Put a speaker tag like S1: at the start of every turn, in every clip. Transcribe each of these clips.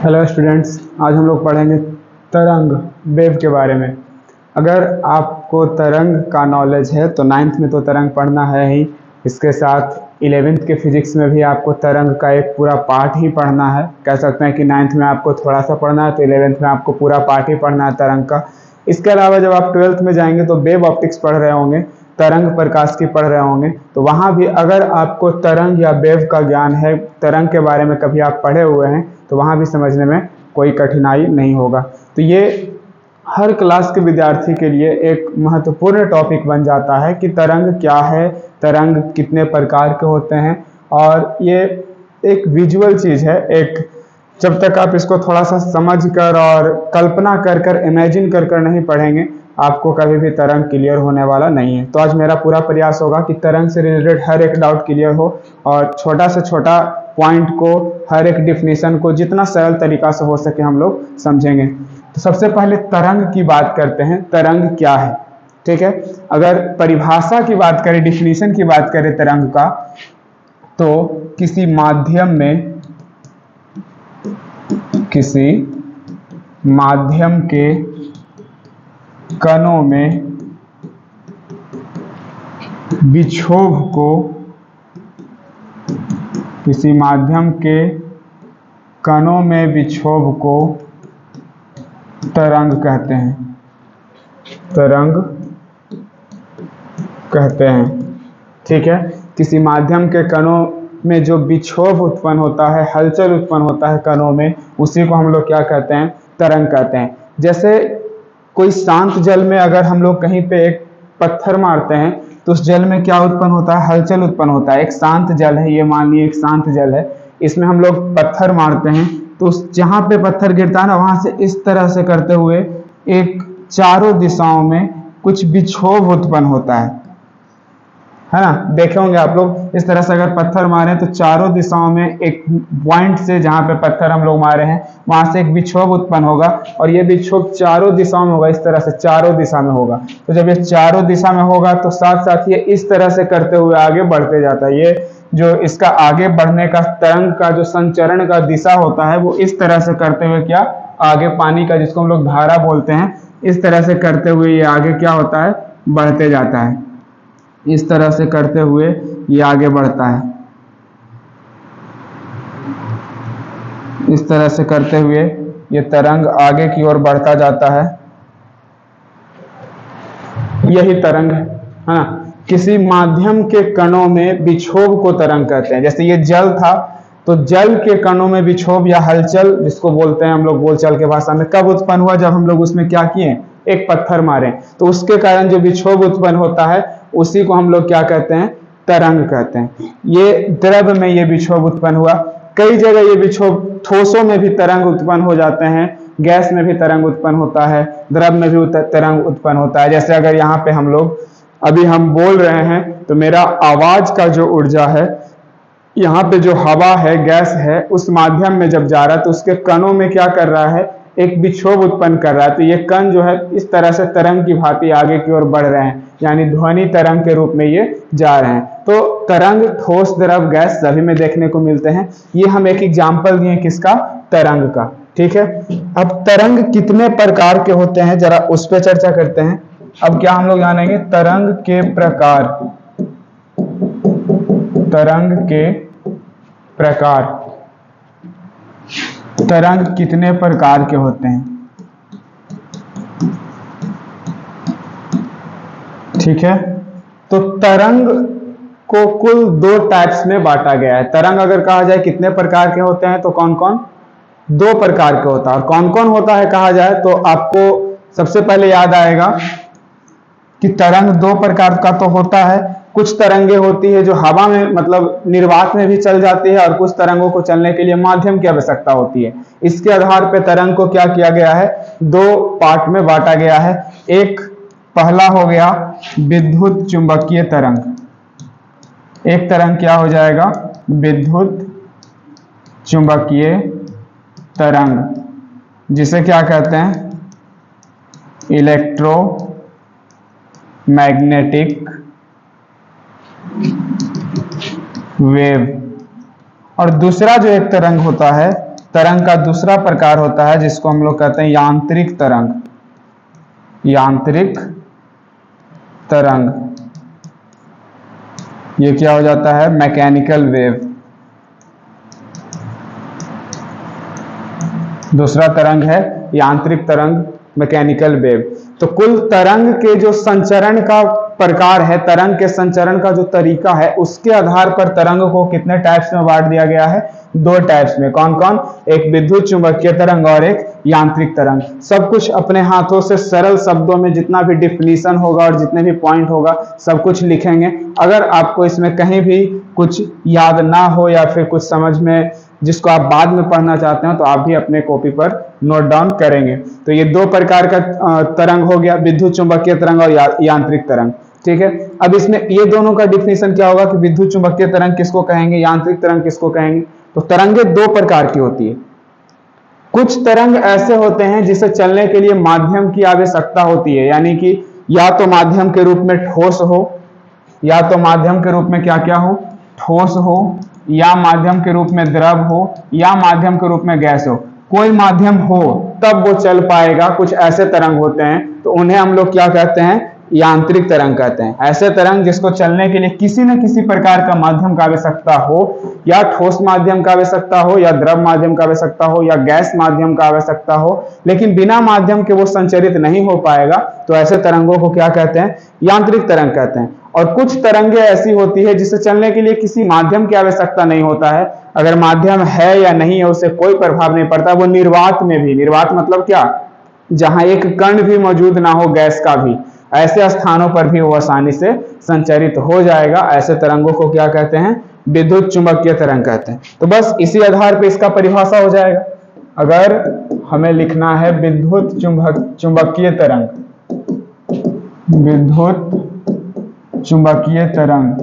S1: Hello students, आज हम लोग पढ़ेंगे तरंग वेव के बारे में। अगर आपको तरंग का नॉलेज है तो नाइन्थ में तो तरंग पढ़ना है ही, इसके साथ 11th के फिजिक्स में भी आपको तरंग का एक पूरा पार्ट ही पढ़ना है। कह सकते हैं कि नाइन्थ में आपको थोड़ा सा पढ़ना है तो 11th में आपको पूरा पार्ट ही पढ़ना है तरंग का। इसके अलावा जब आप 12th में जाएंगे तो वेव ऑप्टिक्स पढ़ रहे होंगे, तरंग प्रकाश की पढ़ रहे होंगे, तो वहाँ भी अगर आपको तरंग या वेव का ज्ञान है, तरंग के बारे में कभी आप पढ़े हुए हैं तो वहाँ भी समझने में कोई कठिनाई नहीं होगा। तो ये हर क्लास के विद्यार्थी के लिए एक महत्वपूर्ण टॉपिक बन जाता है कि तरंग क्या है, तरंग कितने प्रकार के होते हैं। और ये एक विजुअल चीज़ है, एक जब तक आप इसको थोड़ा सा समझ कर और कल्पना कर कर इमेजिन कर कर नहीं पढ़ेंगे, आपको कभी भी तरंग क्लियर होने वाला नहीं है। तो आज मेरा पूरा प्रयास होगा कि तरंग से रिलेटेड हर एक डाउट क्लियर हो और छोटा से छोटा पॉइंट को, हर एक डिफिनीशन को जितना सरल तरीका से हो सके हम लोग समझेंगे। तो सबसे पहले तरंग की बात करते हैं, तरंग क्या है। ठीक है, अगर परिभाषा की बात करें, डिफिनीशन की बात करें तरंग का, तो किसी माध्यम के कणों में विक्षोभ को, किसी माध्यम के कणों में विक्षोभ को तरंग कहते हैं, तरंग कहते हैं। ठीक है, किसी माध्यम के कणों में जो विक्षोभ उत्पन्न होता है, हलचल उत्पन्न होता है कणों में, उसी को हम लोग क्या कहते हैं, तरंग कहते हैं। जैसे कोई शांत जल में अगर हम लोग कहीं पे एक पत्थर मारते हैं तो उस जल में क्या उत्पन्न होता है, हलचल उत्पन्न होता है। एक शांत जल है, ये मान लीजिए एक शांत जल है, इसमें हम लोग पत्थर मारते हैं तो उस जहाँ पे पत्थर गिरता है ना, वहाँ से इस तरह से करते हुए एक चारों दिशाओं में कुछ विक्षोभ उत्पन्न होता है ना। देखे होंगे आप लोग, इस तरह से अगर पत्थर मारे तो चारों दिशाओं में एक पॉइंट से, जहाँ पे पत्थर हम लोग मारे हैं वहां से एक विक्षोभ उत्पन्न होगा और ये विक्षोभ चारों दिशाओं में होगा, इस तरह से चारों दिशा में होगा। तो जब ये चारों दिशा में होगा तो साथ साथ ये इस तरह से करते हुए आगे बढ़ते जाता है। ये जो इसका आगे बढ़ने का, तरंग का जो संचरण का दिशा होता है, वो इस तरह से करते हुए क्या आगे, पानी का जिसको हम लोग धारा बोलते हैं, इस तरह से करते हुए ये आगे क्या होता है, बढ़ते जाता है। इस तरह से करते हुए ये आगे बढ़ता है, इस तरह से करते हुए ये तरंग आगे की ओर बढ़ता जाता है। यही तरंग है ना। किसी माध्यम के कणों में विक्षोभ को तरंग कहते हैं। जैसे ये जल था तो जल के कणों में विक्षोभ या हलचल, जिसको बोलते हैं हम लोग बोलचाल के भाषा में, कब उत्पन्न हुआ, जब हम लोग उसमें क्या किए, एक पत्थर मारे, तो उसके कारण जो विक्षोभ उत्पन्न होता है उसी को हम लोग क्या कहते हैं, तरंग कहते हैं। ये द्रव में ये विक्षोभ उत्पन्न हुआ। कई जगह ये विक्षोभ, ठोसों में भी तरंग उत्पन्न हो जाते हैं, गैस में भी तरंग उत्पन्न होता है, द्रव में भी तरंग उत्पन्न होता है। जैसे अगर यहाँ पे हम लोग अभी हम बोल रहे हैं तो मेरा आवाज का जो ऊर्जा है, यहाँ पे जो हवा है, गैस है, उस माध्यम में जब जा रहा है तो उसके कणों में क्या कर रहा है, एक विक्षोभ उत्पन्न कर रहा है। तो ये कण जो है इस तरह से तरंग की भांति आगे की ओर बढ़ रहे हैं, यानी ध्वनि तरंग के रूप में ये जा रहे हैं। तो तरंग ठोस, द्रव, गैस सभी में देखने को मिलते हैं। ये हम एक एग्जाम्पल दिए किसका, तरंग का। ठीक है, अब तरंग कितने प्रकार के होते हैं जरा उस पर चर्चा करते हैं। अब क्या हम लोग जानेंगे, तरंग के प्रकार, तरंग के प्रकार, तरंग कितने प्रकार के होते हैं। ठीक है, तो तरंग को कुल दो टाइप्स में बांटा गया है। तरंग अगर कहा जाए कितने प्रकार के होते हैं तो कौन कौन, दो प्रकार के होता है। और कौन कौन होता है कहा जाए तो आपको सबसे पहले याद आएगा कि तरंग दो प्रकार का तो होता है। कुछ तरंगे होती है जो हवा में, मतलब निर्वात में भी चल जाती है, और कुछ तरंगों को चलने के लिए माध्यम की आवश्यकता होती है। इसके आधार पर तरंग को क्या किया गया है, दो पार्ट में बांटा गया है। एक पहला हो गया विद्युत चुंबकीय तरंग। एक तरंग क्या हो जाएगा, विद्युत चुंबकीय तरंग, जिसे क्या कहते हैं, इलेक्ट्रोमैग्नेटिक वेव। और दूसरा जो एक तरंग होता है तरंग का दूसरा प्रकार होता है जिसको हम लोग कहते हैं यांत्रिक तरंग। यांत्रिक तरंग, ये क्या हो जाता है? Mechanical wave. दूसरा तरंग है यांत्रिक तरंग, मैकेनिकल वेव। तो कुल तरंग के जो संचरण का प्रकार है, तरंग के संचरण का जो तरीका है, उसके आधार पर तरंग को कितने टाइप्स में बांट दिया गया है? 2 टाइप्स में। कौन कौन? एक विद्युत चुंबकीय तरंग और एक यांत्रिक तरंग। सब कुछ अपने हाथों से सरल शब्दों में जितना भी डिफिनीशन होगा और जितने भी पॉइंट होगा सब कुछ लिखेंगे। अगर आपको इसमें कहीं भी कुछ याद ना हो या फिर कुछ समझ में जिसको आप बाद में पढ़ना चाहते हो तो आप भी अपने कॉपी पर नोट डाउन करेंगे। तो ये 2 प्रकार का तरंग हो गया, विद्युत चुंबकीय तरंग और यांत्रिक तरंग। ठीक है, अब इसमें ये दोनों का डिफिनीशन क्या होगा कि विद्युत चुंबकीय तरंग किसको कहेंगे, यांत्रिक तरंग किसको कहेंगे? तो तरंगे 2 प्रकार की होती है। कुछ तरंग ऐसे होते हैं जिसे चलने के लिए माध्यम की आवश्यकता होती है, यानी कि या तो माध्यम के रूप में ठोस हो, या तो माध्यम के रूप में क्या क्या हो? ठोस हो, या माध्यम के रूप में द्रव हो, या माध्यम के रूप में गैस हो। कोई माध्यम हो तब वो चल पाएगा। कुछ ऐसे तरंग होते हैं तो उन्हें हम लोग क्या कहते हैं? यांत्रिक तरंग कहते हैं। ऐसे तरंग जिसको चलने के लिए किसी न किसी प्रकार का माध्यम का आवश्यकता हो, या ठोस माध्यम का आवश्यकता हो, या द्रव माध्यम का आवश्यकता हो, या गैस माध्यम का आवश्यकता हो, लेकिन बिना माध्यम के वो संचरित नहीं हो पाएगा, तो ऐसे तरंगों को क्या कहते हैं? यांत्रिक तरंग कहते हैं। और कुछ तरंगे ऐसी होती है जिसे चलने के लिए किसी माध्यम की आवश्यकता नहीं होता है। अगर माध्यम है या नहीं है उससे कोई प्रभाव नहीं पड़ता। वो निर्वात में भी, निर्वात मतलब क्या? जहां एक कण भी मौजूद ना हो गैस का भी, ऐसे स्थानों पर भी वो आसानी से संचरित हो जाएगा। ऐसे तरंगों को क्या कहते हैं? विद्युत चुंबकीय तरंग कहते हैं। तो बस इसी आधार पर इसका परिभाषा हो जाएगा। अगर हमें लिखना है विद्युत चुंबकीय तरंग, विद्युत चुंबकीय तरंग,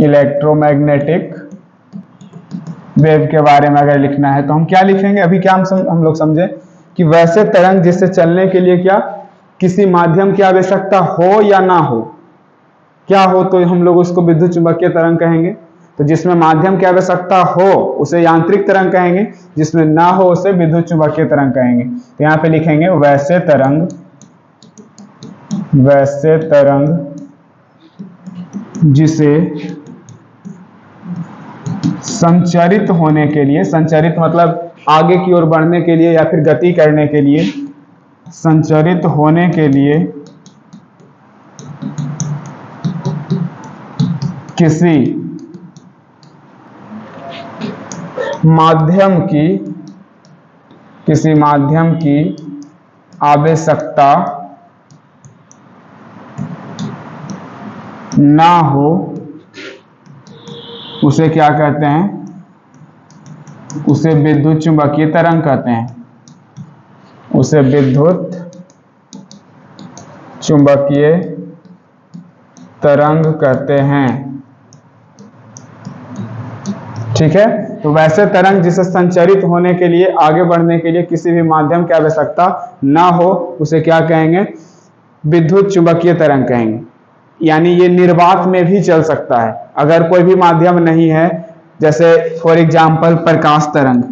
S1: इलेक्ट्रोमैग्नेटिक वेव के बारे में अगर लिखना है तो हम क्या लिखेंगे? अभी क्या हम लोग समझे कि वैसे तरंग जिससे चलने के लिए क्या किसी माध्यम की आवश्यकता हो या ना हो, क्या हो तो हम लोग उसको विद्युत चुंबकीय तरंग कहेंगे। तो जिसमें माध्यम की आवश्यकता हो उसे यांत्रिक तरंग कहेंगे, जिसमें ना हो उसे विद्युत चुंबकीय तरंग कहेंगे। तो यहाँ पे लिखेंगे वैसे तरंग, वैसे तरंग जिसे संचरित होने के लिए, संचरित मतलब आगे की ओर बढ़ने के लिए या फिर गति करने के लिए, संचरित होने के लिए किसी माध्यम की आवश्यकता ना हो उसे क्या कहते हैं? उसे विद्युत चुंबकीय तरंग कहते हैं। उसे विद्युत चुंबकीय तरंग कहते हैं। ठीक है, तो वैसे तरंग जिसे संचरित होने के लिए, आगे बढ़ने के लिए किसी भी माध्यम की आवश्यकता ना हो उसे क्या कहेंगे? विद्युत चुंबकीय तरंग कहेंगे। यानी ये निर्वात में भी चल सकता है अगर कोई भी माध्यम नहीं है। जैसे फॉर एग्जाम्पल प्रकाश तरंग,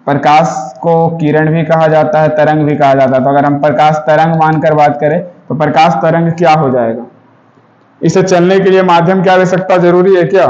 S1: प्रकाश को किरण भी कहा जाता है, तरंग भी कहा जाता है। तो अगर हम प्रकाश तरंग मानकर बात करें तो प्रकाश तरंग क्या हो जाएगा? इसे चलने के लिए माध्यम की आवश्यकता जरूरी है क्या?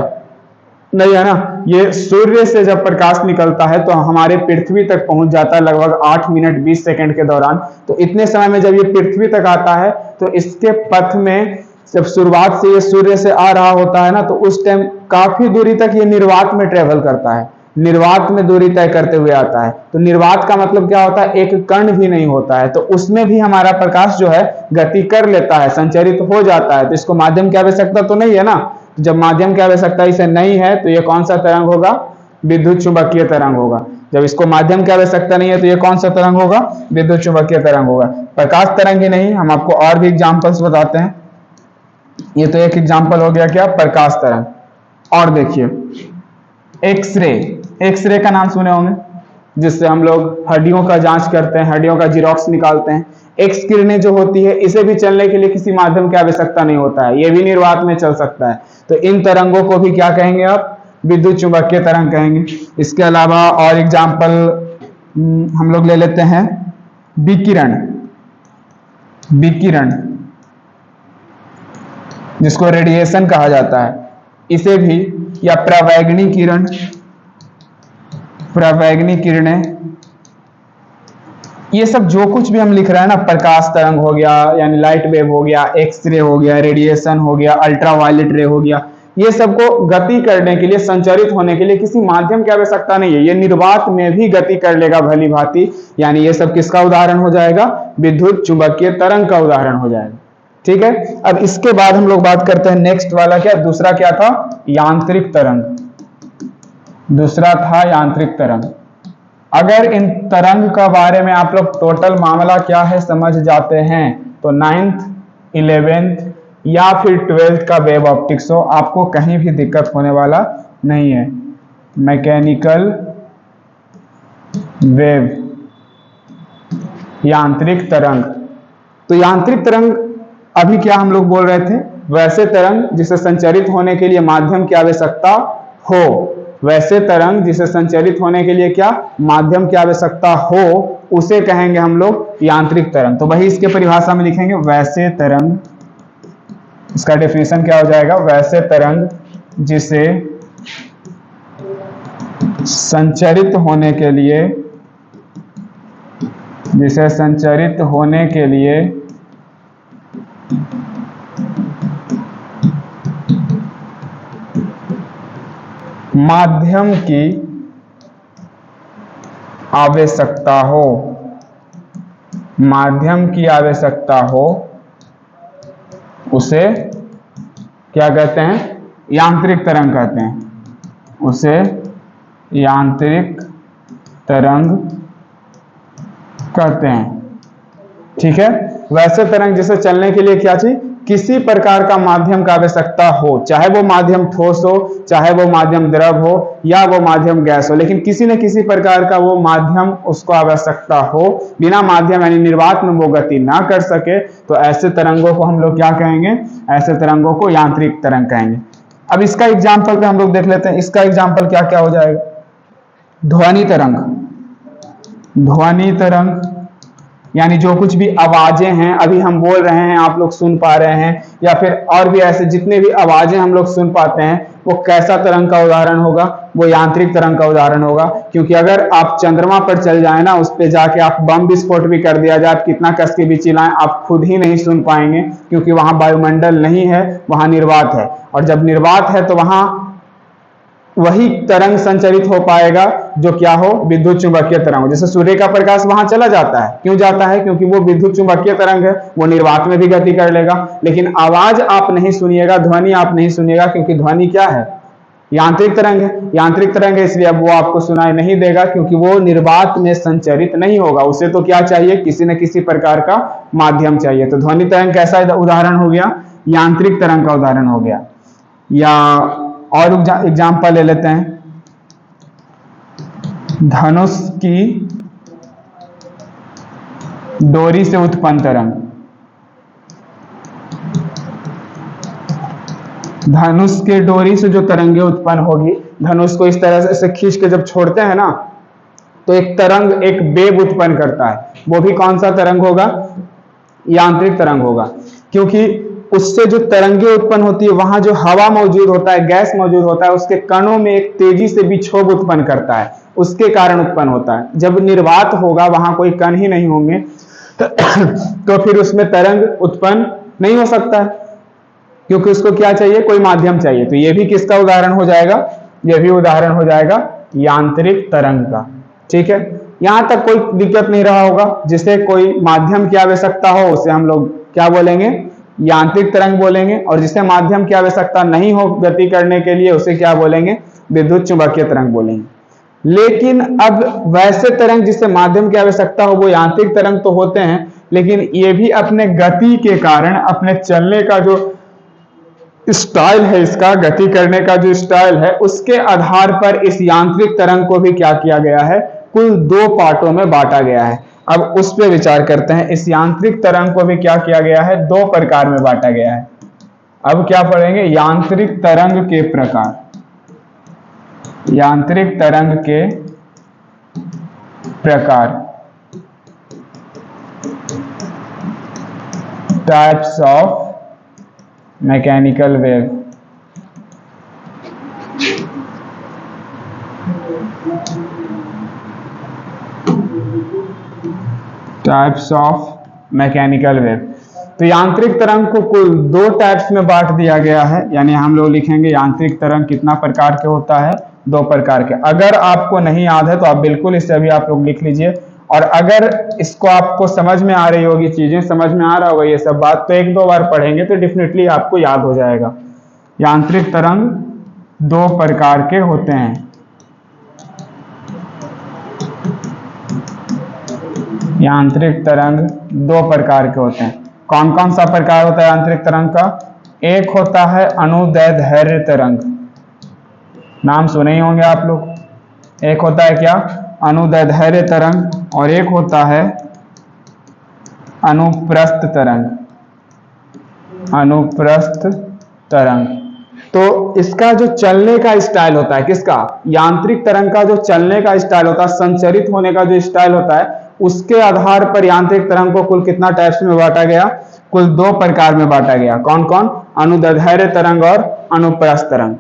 S1: नहीं है ना। ये सूर्य से जब प्रकाश निकलता है तो हमारे पृथ्वी तक पहुंच जाता है लगभग 8 मिनट 20 सेकंड के दौरान। तो इतने समय में जब ये पृथ्वी तक आता है तो इसके पथ में जब शुरुआत से ये सूर्य से आ रहा होता है ना, तो उस टाइम काफी दूरी तक ये निर्वात में ट्रेवल करता है, निर्वात में दूरी तय करते हुए आता है। तो निर्वात का मतलब क्या होता है? एक कण भी नहीं होता है, तो उसमें भी हमारा प्रकाश जो है गति कर लेता है, संचरित हो जाता है। तो इसको माध्यम की आवश्यकता तो नहीं है ना। जब माध्यम की आवश्यकता इसे नहीं है तो ये कौन सा तरंग होगा? विद्युत चुंबकीय तरंग होगा। जब इसको माध्यम की आवश्यकता नहीं है तो ये कौन सा तरंग होगा? विद्युत चुंबकीय तरंग होगा। प्रकाश तरंग ही नहीं, हम आपको और भी एग्जाम्पल्स बताते हैं। ये तो एक एग्जाम्पल हो गया क्या? प्रकाश तरंग। और देखिए एक्सरे, एक्सरे का नाम सुने होंगे, जिससे हम लोग हड्डियों का जांच करते हैं, हड्डियों का जीरोक्स निकालते हैं। एक्स किरणें जो होती है इसे भी चलने के लिए किसी माध्यम की आवश्यकता नहीं होता है, ये भी निर्वात में चल सकता है। तो इन तरंगों को भी क्या कहेंगे आप? विद्युत चुंबकीय तरंग कहेंगे। इसके अलावा और एग्जाम्पल हम लोग ले लेते हैं विकिरण, विकिरण जिसको रेडिएशन कहा जाता है, इसे भी, या प्रवैगिनी किरण, प्रवैगिनी किरणें, ये सब जो कुछ भी हम लिख रहे हैं ना, प्रकाश तरंग हो गया यानी लाइट वेव हो गया, एक्सरे हो गया, रेडिएशन हो गया, अल्ट्रावायलेट रे हो गया, ये सबको गति करने के लिए, संचरित होने के लिए किसी माध्यम की आवश्यकता नहीं है, ये निर्वात में भी गति कर लेगा भली भांति। यानी ये सब किसका उदाहरण हो जाएगा? विद्युत चुंबकीय तरंग का उदाहरण हो जाएगा। ठीक है, अब इसके बाद हम लोग बात करते हैं नेक्स्ट वाला, क्या दूसरा क्या था? यांत्रिक तरंग। दूसरा था यांत्रिक तरंग। अगर इन तरंग का बारे में आप लोग टोटल मामला क्या है समझ जाते हैं तो 9th, 11th या फिर 12th का वेव ऑप्टिक्स हो, आपको कहीं भी दिक्कत होने वाला नहीं है। मैकेनिकल वेव, यांत्रिक तरंग। तो यांत्रिक तरंग अभी क्या हम लोग बोल रहे थे? वैसे तरंग जिसे संचरित होने के लिए माध्यम की आवश्यकता हो, वैसे तरंग जिसे संचरित होने के लिए क्या माध्यम की आवश्यकता हो, उसे कहेंगे हम लोग यांत्रिक तरंग। तो वही इसके परिभाषा में लिखेंगे वैसे तरंग। इसका डेफिनेशन क्या हो जाएगा? वैसे तरंग जिसे संचरित होने के लिए, जिसे संचरित होने के लिए माध्यम की आवश्यकता हो, माध्यम की आवश्यकता हो, उसे क्या कहते हैं? यांत्रिक तरंग कहते हैं। उसे यांत्रिक तरंग कहते हैं। ठीक है, वैसे तरंग जिसे चलने के लिए क्या चाहिए? किसी प्रकार का माध्यम का आवश्यकता हो, चाहे वो माध्यम ठोस हो, चाहे वो माध्यम द्रव हो, या वो माध्यम गैस हो, लेकिन किसी न किसी प्रकार का वो माध्यम उसको आवश्यकता हो। बिना माध्यम यानी निर्वात में वो गति ना कर सके, तो ऐसे तरंगों को हम लोग क्या कहेंगे? ऐसे तरंगों को यांत्रिक तरंग कहेंगे। अब इसका एग्जाम्पल पे हम लोग देख लेते हैं। इसका एग्जाम्पल क्या क्या हो जाएगा? ध्वनि तरंग। ध्वनि तरंग यानी जो कुछ भी आवाजें हैं, अभी हम बोल रहे हैं, आप लोग सुन पा रहे हैं, या फिर और भी ऐसे जितने भी आवाजें हम लोग सुन पाते हैं, वो कैसा तरंग का उदाहरण होगा? वो यांत्रिक तरंग का उदाहरण होगा। क्योंकि अगर आप चंद्रमा पर चल जाए ना, उस पे जाके आप बम विस्फोट भी कर दिया जाए, आप कितना कस के भी चिल्लाएं, आप खुद ही नहीं सुन पाएंगे, क्योंकि वहां वायुमंडल नहीं है, वहां निर्वात है। और जब निर्वात है तो वहां वही तरंग संचरित हो पाएगा जो क्या हो? विद्युत चुंबकीय तरंग हो। जैसे सूर्य का प्रकाश वहां चला जाता है, क्यों जाता है? क्योंकि वो विद्युत चुंबकीय तरंग है, वो निर्वात में भी गति कर लेगा। लेकिन आवाज आप नहीं सुनिएगा, ध्वनि आप नहीं सुनिएगा, क्योंकि ध्वनि क्या है? यांत्रिक तरंग है। यांत्रिक तरंग है, इसलिए अब वो आपको सुनाई नहीं देगा, क्योंकि वो निर्वात में संचरित नहीं होगा। उसे तो क्या चाहिए? किसी न किसी प्रकार का माध्यम चाहिए। तो ध्वनि तरंग कैसा उदाहरण हो गया? यांत्रिक तरंग का उदाहरण हो गया। या और एग्जाम्पल ले लेते हैं, धनुष की डोरी से उत्पन्न तरंग। धनुष के डोरी से जो तरंगे उत्पन्न होगी, धनुष को इस तरह से खींच के जब छोड़ते हैं ना, तो एक तरंग, एक वेव उत्पन्न करता है। वो भी कौन सा तरंग होगा? यांत्रिक तरंग होगा। क्योंकि उससे जो तरंगे उत्पन्न होती है, वहां जो हवा मौजूद होता है, गैस मौजूद होता है, उसके कणों में एक तेजी से विक्षोभ उत्पन्न करता है, उसके कारण उत्पन्न होता है। जब निर्वात होगा, वहां कोई कण ही नहीं होंगे, तो फिर उसमें तरंग उत्पन्न नहीं हो सकता है, क्योंकि उसको क्या चाहिए? कोई माध्यम चाहिए। तो ये भी किसका उदाहरण हो जाएगा? ये भी उदाहरण हो जाएगा यांत्रिक तरंग का। ठीक है, यहां तक कोई दिक्कत नहीं रहा होगा। जिसे कोई माध्यम की आवश्यकता हो, उसे हम लोग क्या बोलेंगे? यांत्रिक तरंग बोलेंगे। और जिसे माध्यम की आवश्यकता नहीं हो गति करने के लिए, उसे क्या बोलेंगे? विद्युत चुंबकीय तरंग बोलेंगे। लेकिन अब वैसे तरंग जिसे माध्यम की आवश्यकता हो, वो यांत्रिक तरंग तो होते हैं, लेकिन ये भी अपने गति के कारण, अपने चलने का जो स्टाइल है, इसका गति करने का जो स्टाइल है, उसके आधार पर इस यांत्रिक तरंग को भी क्या किया गया है? कुल 2 पार्टों में बांटा गया है। अब उस पे विचार करते हैं। इस यांत्रिक तरंग को भी क्या किया गया है, दो प्रकार में बांटा गया है। अब क्या पढ़ेंगे, यांत्रिक तरंग के प्रकार, यांत्रिक तरंग के प्रकार, types of mechanical wave. Types of mechanical wave. तो यांत्रिक तरंग को कुल दो टाइप्स में बांट दिया गया है, यानी हम लोग लिखेंगे यांत्रिक तरंग कितना प्रकार के होता है, दो प्रकार के। अगर आपको नहीं याद है तो आप बिल्कुल इसे अभी आप लोग लिख लीजिए, और अगर इसको आपको समझ में आ रही होगी, चीजें समझ में आ रहा होगा ये सब बात, तो एक दो बार पढ़ेंगे तो डेफिनेटली आपको याद हो जाएगा। यांत्रिक तरंग दो प्रकार के होते हैं। यांत्रिक तरंग दो प्रकार के होते हैं। कौन कौन सा प्रकार होता है यांत्रिक तरंग का? एक होता है अनुदैर्ध्य तरंग, नाम सुने ही होंगे आप लोग। एक होता है क्या, अनुदैर्ध्य तरंग, और एक होता है अनुप्रस्थ तरंग। अनुप्रस्थ तरंग, तो इसका जो चलने का स्टाइल होता है, किसका, यांत्रिक तरंग का जो चलने का स्टाइल होता है, संचरित होने का जो स्टाइल होता है, उसके आधार पर यांत्रिक तरंग को कुल कितना टाइप्स में बांटा गया, कुल दो प्रकार में बांटा गया। कौन कौन? अनुदैर्ध्य तरंग और अनुप्रस्थ तरंग।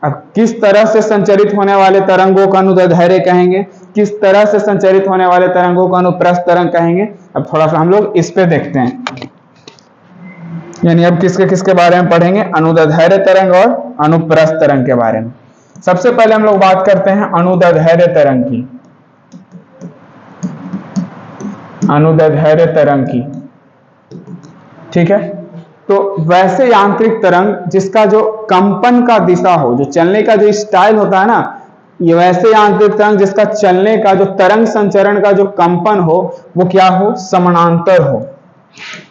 S1: अब किस तरह से संचरित होने वाले तरंगों को अनुदैर्ध्य कहेंगे, किस तरह से संचरित होने वाले तरंगों को अनुप्रस्थ तरंग कहेंगे, अब थोड़ा सा हम लोग इस पे देखते हैं। यानी अब किसके किसके बारे में पढ़ेंगे, अनुदैर्ध्य तरंग और अनुप्रस्थ तरंग के बारे में। सबसे पहले हम लोग बात करते हैं अनुदैर्ध्य तरंग की। अनुदैर्ध्य तरंग की, ठीक है। तो वैसे यांत्रिक तरंग जिसका जो कंपन का दिशा हो, जो चलने का जो स्टाइल होता है ना, ये वैसे यांत्रिक तरंग जिसका चलने का जो तरंग संचरण का जो कंपन हो वो क्या हो, समानांतर हो।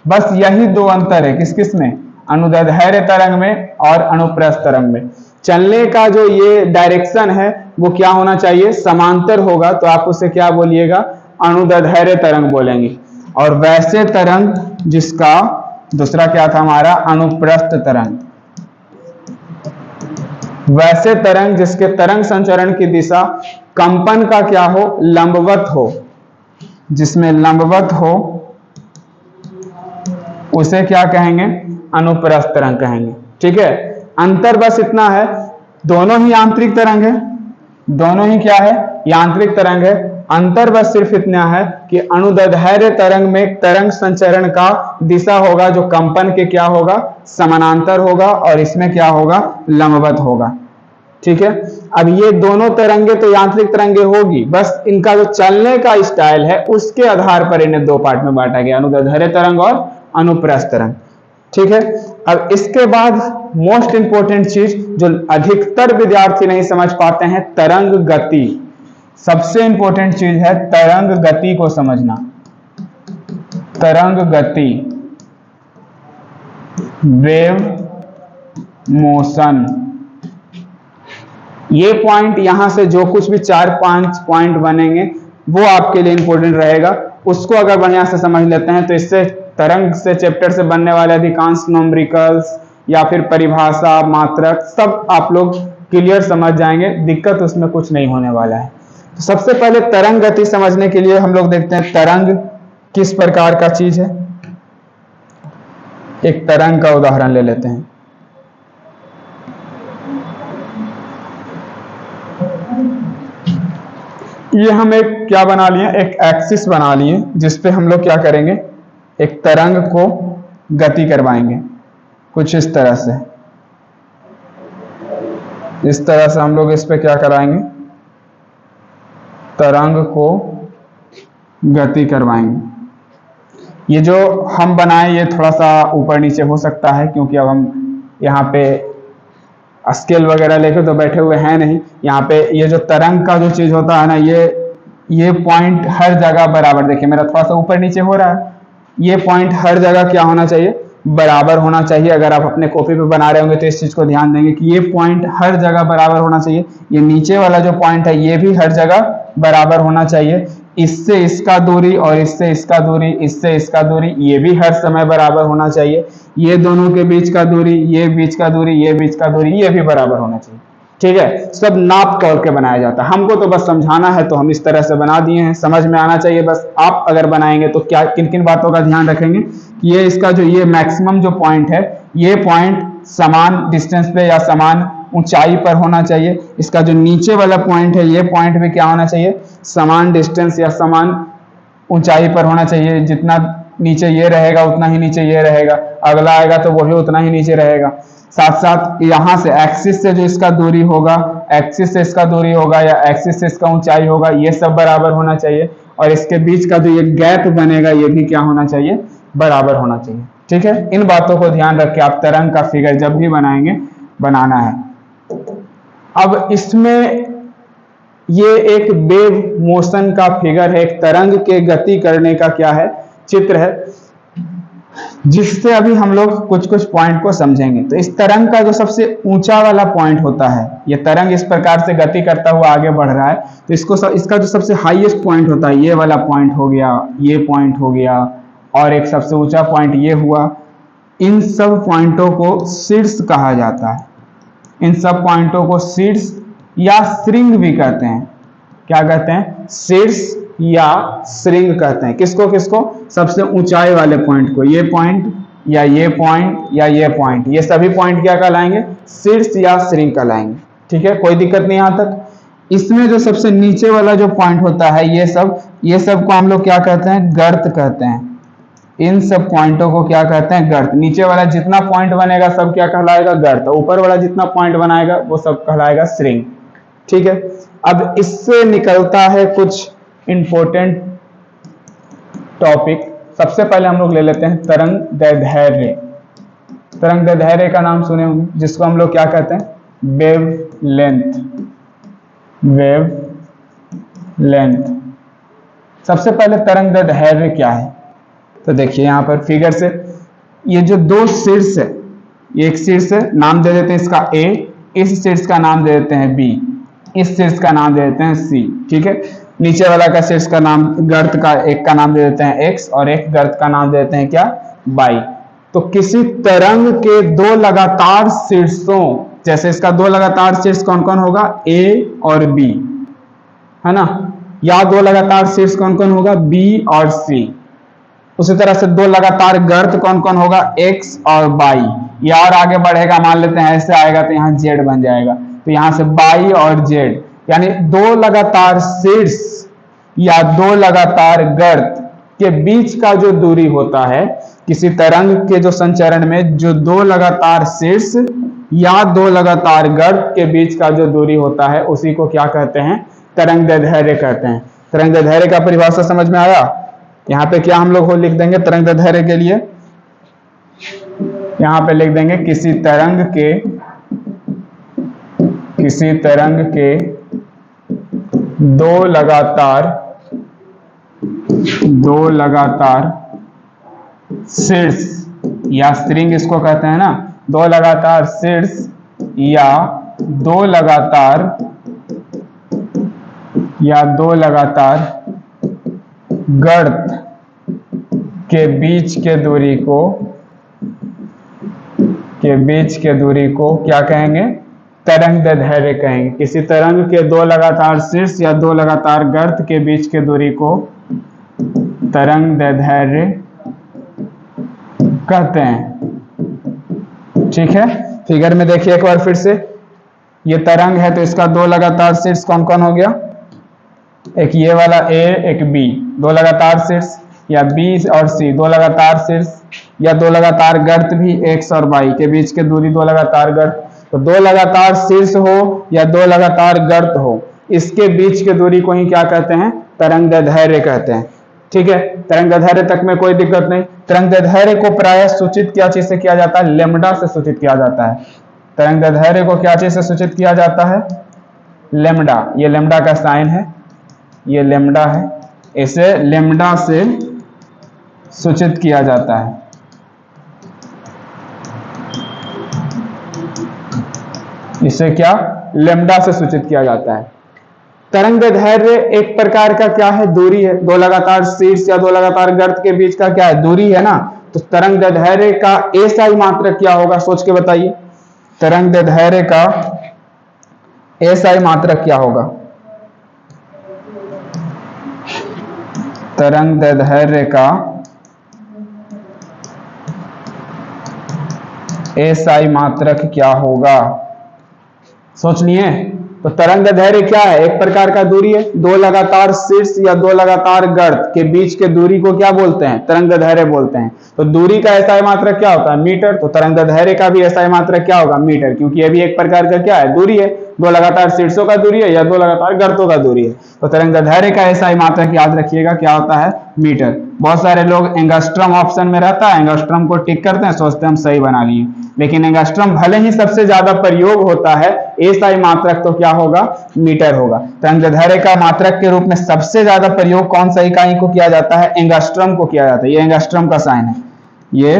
S1: बस यही दो अंतर है किस किस में, अनुदैर्ध्य तरंग में और अनुप्रस्थ तरंग में। चलने का जो ये डायरेक्शन है वो क्या होना चाहिए, समांतर होगा, तो आप उसे क्या बोलिएगा, अनुदैर्ध्य तरंग बोलेंगे। और वैसे तरंग जिसका दूसरा क्या था हमारा, अनुप्रस्थ तरंग। वैसे तरंग जिसके तरंग संचरण की दिशा कंपन का क्या हो, लंबवत हो, जिसमें लंबवत हो, उसे क्या कहेंगे, अनुप्रस्थ तरंग कहेंगे। ठीक है, अंतर बस इतना है, दोनों ही यांत्रिक तरंग है, दोनों ही क्या है, यांत्रिक तरंग है। अंतर बस सिर्फ इतना है कि अनुदैर्ध्य तरंग में तरंग संचरण का दिशा होगा जो कंपन के क्या होगा, समानांतर होगा, और इसमें क्या होगा, लंबवत होगा। ठीक है, अब ये दोनों तरंगे तो यांत्रिक तरंगे होगी, बस इनका जो चलने का स्टाइल है उसके आधार पर इन्हें दो पार्ट में बांटा गया, अनुदैर्ध्य तरंग और अनुप्रस्थ तरंग। ठीक है, अब इसके बाद मोस्ट इंपोर्टेंट चीज जो अधिकतर विद्यार्थी नहीं समझ पाते हैं, तरंग गति। सबसे इंपॉर्टेंट चीज है तरंग गति को समझना। तरंग गति, वेव मोशन, ये पॉइंट यहां से जो कुछ भी 4-5 पॉइंट बनेंगे वो आपके लिए इंपॉर्टेंट रहेगा। उसको अगर बढ़िया से समझ लेते हैं तो इससे तरंग से चैप्टर से बनने वाले अधिकांश न्यूमेरिकल्स या फिर परिभाषा, मात्रक, सब आप लोग क्लियर समझ जाएंगे, दिक्कत उसमें कुछ नहीं होने वाला है। तो सबसे पहले तरंग गति समझने के लिए हम लोग देखते हैं तरंग किस प्रकार का चीज है। एक तरंग का उदाहरण ले लेते हैं। ये हम एक क्या बना लिए, एक एक्सिस बना लिए, जिसपे हम लोग क्या करेंगे, एक तरंग को गति करवाएंगे कुछ इस तरह से। इस तरह से हम लोग इस पे क्या कराएंगे, तरंग को गति करवाएंगे। ये जो हम बनाए ये थोड़ा सा ऊपर नीचे हो सकता है, क्योंकि अब हम यहाँ पे स्केल वगैरह लेके तो बैठे हुए हैं नहीं। यहाँ पे ये जो तरंग का जो चीज होता है ना, ये पॉइंट हर जगह बराबर, देखिए मेरा थोड़ा सा ऊपर नीचे हो रहा है, ये पॉइंट हर जगह क्या होना चाहिए, बराबर होना चाहिए। अगर आप अपने कॉपी पे बना रहे होंगे तो इस चीज को ध्यान देंगे कि ये पॉइंट हर जगह बराबर होना चाहिए। ये नीचे वाला जो पॉइंट है ये भी हर जगह बराबर होना चाहिए, इससे इसका दूरी और इससे इसका दूरी, इससे इसका दूरी, ये भी हर समय बराबर होना चाहिए। ये दोनों के बीच का दूरी, ये बीच का दूरी, ये बीच का दूरी, ये भी बराबर होना चाहिए। ठीक है, सब नाप तोल के बनाया जाता है। हमको तो बस समझाना है तो हम इस तरह से बना दिए हैं, समझ में आना चाहिए बस। आप अगर बनाएंगे तो क्या किन किन बातों का ध्यान रखेंगे कि ये इसका जो ये मैक्सिमम जो पॉइंट है, ये पॉइंट समान डिस्टेंस पे या समान ऊंचाई पर होना चाहिए। इसका जो नीचे वाला पॉइंट है, ये पॉइंट भी क्या होना चाहिए, समान डिस्टेंस या समान ऊंचाई पर होना चाहिए। जितना नीचे ये रहेगा उतना ही नीचे ये रहेगा, अगला आएगा तो वो भी उतना ही नीचे रहेगा। साथ साथ यहाँ से एक्सिस से जो इसका दूरी होगा, एक्सिस से इसका दूरी होगा या एक्सिस से इसका ऊंचाई होगा, ये सब बराबर होना चाहिए। और इसके बीच का जो ये गैप बनेगा, ये भी क्या होना चाहिए, बराबर होना चाहिए। ठीक है, इन बातों को ध्यान रख के आप तरंग का फिगर जब भी बनाएंगे बनाना है। अब इसमें ये एक वेव मोशन का फिगर है, एक तरंग के गति करने का क्या है, चित्र है, जिससे अभी हम लोग कुछ कुछ पॉइंट को समझेंगे। तो इस तरंग का जो सबसे ऊंचा वाला पॉइंट होता है, ये तरंग इस प्रकार से गति करता हुआ आगे बढ़ रहा है, तो इसका जो सबसे हाईएस्ट पॉइंट होता है, ये वाला पॉइंट हो गया, ये पॉइंट हो गया, और एक सबसे ऊंचा पॉइंट ये हुआ। इन सब पॉइंटों को शीर्ष कहा जाता है। इन सब पॉइंटों को शीर्ष या श्रृंग भी कहते हैं। क्या कहते हैं, शीर्ष या श्रृंग कहते हैं। किसको किसको, सबसे ऊंचाई वाले पॉइंट को। ये पॉइंट या ये पॉइंट या ये पॉइंट, ये सभी पॉइंट क्या कहलाएंगे, शीर्ष या श्रृंग कहलाएंगे। ठीक है, कोई दिक्कत नहीं यहाँ तक। इसमें जो सबसे नीचे वाला जो पॉइंट होता है, ये सब को हम लोग क्या कहते हैं, गर्त कहते हैं। इन सब पॉइंटों को क्या कहते हैं, गर्त। नीचे वाला जितना पॉइंट बनेगा सब क्या कहलाएगा, गर्त। ऊपर वाला जितना पॉइंट बनाएगा वो सब कहलाएगा श्रृंग। ठीक है, अब इससे निकलता है कुछ इंपॉर्टेंट टॉपिक। सबसे पहले हम लोग ले लेते हैं तरंग दैर्ध्य। तरंग दैर्ध्य का नाम सुने होंगे, जिसको हम लोग क्या कहते हैं, वेव लेंथ। Wave length. सबसे पहले तरंग दैर्ध्य क्या है, तो देखिए यहाँ पर फिगर से, ये जो दो शीर्ष है, ये एक शीर्ष है, नाम दे देते हैं इसका A, इस शीर्ष का नाम दे देते हैं B, इस शीर्ष का नाम दे देते हैं C। ठीक है, नीचे वाला का शीर्ष का नाम, गर्त का एक का नाम दे देते हैं X, और एक गर्त का नाम दे देते हैं क्या, Y। तो किसी तरंग के दो लगातार शीर्षों, जैसे इसका दो लगातार शीर्ष कौन कौन होगा, A और B, है ना, या दो लगातार शीर्ष कौन कौन होगा, B और C। उसी तरह से दो लगातार गर्त कौन कौन होगा, X और Y। या और आगे बढ़ेगा, मान लेते हैं ऐसे आएगा तो यहाँ Z बन जाएगा, तो यहाँ से Y और Z, यानी दो लगातार शीर्ष या दो लगातार गर्त के बीच का जो दूरी होता है, किसी तरंग के जो संचरण में जो दो लगातार शीर्ष या दो लगातार गर्त के बीच का जो दूरी होता है, उसी को क्या कहते हैं, तरंग दैर्ध्य कहते हैं। तरंग दैर्ध्य का परिभाषा समझ में आया। यहाँ पे क्या हम लोग को लिख देंगे तरंग दैर्ध्य के लिए, यहाँ पे लिख देंगे किसी तरंग के दो लगातार शीर्ष या श्रृंग इसको कहते हैं ना, दो लगातार शीर्ष या दो लगातार गर्त के बीच के दूरी को क्या कहेंगे, तरंग दैर्ध्य कहेंगे। किसी तरंग के दो लगातार शीर्ष या दो लगातार गर्त के बीच के दूरी को तरंग दैर्ध्य कहते हैं। ठीक है, फिगर में देखिए एक बार फिर से, ये तरंग है तो इसका दो लगातार शीर्ष कौन कौन हो गया, एक ये वाला A, एक B, दो लगातार शीर्ष, या B और C दो लगातार शीर्ष, या दो लगातार गर्त भी X और Y के बीच के दूरी दो लगातार गर्त। तो दो लगातार शीर्ष हो या दो लगातार गर्त हो, इसके बीच के दूरी को ही क्या कहते हैं, तरंग दैर्ध्य कहते हैं। ठीक है, तरंग दैर्ध्य तक में कोई दिक्कत नहीं। तरंग दैर्ध्य को प्रायः सूचित क्या चीज से किया जाता है, लेमडा से सूचित किया जाता है। तरंग दैर्ध्य को क्या चीज से सूचित किया जाता है, लेमडा। ये लेमडा का साइन है, ये लेमडा है, इसे लेमडा से सूचित किया जाता है। इसे क्या, लेमडा से सूचित किया जाता है। तरंग दैर्ध्य एक प्रकार का क्या है, दूरी है। दो लगातार शीर्ष या दो लगातार गर्त के बीच का क्या है, दूरी है ना। तो तरंग दैर्ध्य का एसआई मात्रक क्या होगा, सोच के बताइए। तरंग दैर्ध्य का एसआई मात्रक क्या होगा? तरंग दैर्ध्य का एसआई मात्रक क्या होगा, सोच लिए। तो तरंग दैर्ध्य क्या है, एक प्रकार का दूरी है। दो लगातार शीर्ष या दो लगातार गर्त के बीच के दूरी को क्या बोलते हैं, तरंग दैर्ध्य बोलते हैं। तो दूरी का एसआई मात्रक क्या होता है, मीटर। तो तरंग दैर्ध्य का भी एसआई मात्रक क्या होगा, मीटर, क्योंकि ये भी एक प्रकार का क्या है, दूरी है। दो लगातार शीर्षों का दूरी है या दो लगातार गर्तों का दूरी है। तो तरंग दैर्ध्य का एसआई मात्रक याद रखिएगा क्या होता है, मीटर। बहुत सारे लोग एंगस्ट्रम ऑप्शन में रहता है, एंगस्ट्रम को टिक करते हैं, सोचते हैं हम सही बना लिए, लेकिन एंगस्ट्रम भले ही सबसे ज्यादा प्रयोग होता है, एसआई मात्रक तो क्या होगा, मीटर होगा। तरंग दैर्ध्य का मात्रक के रूप में सबसे ज्यादा प्रयोग कौन सा इकाई को किया जाता है, एंगस्ट्रम को किया जाता है। ये एंगस्ट्रम का साइन है, ये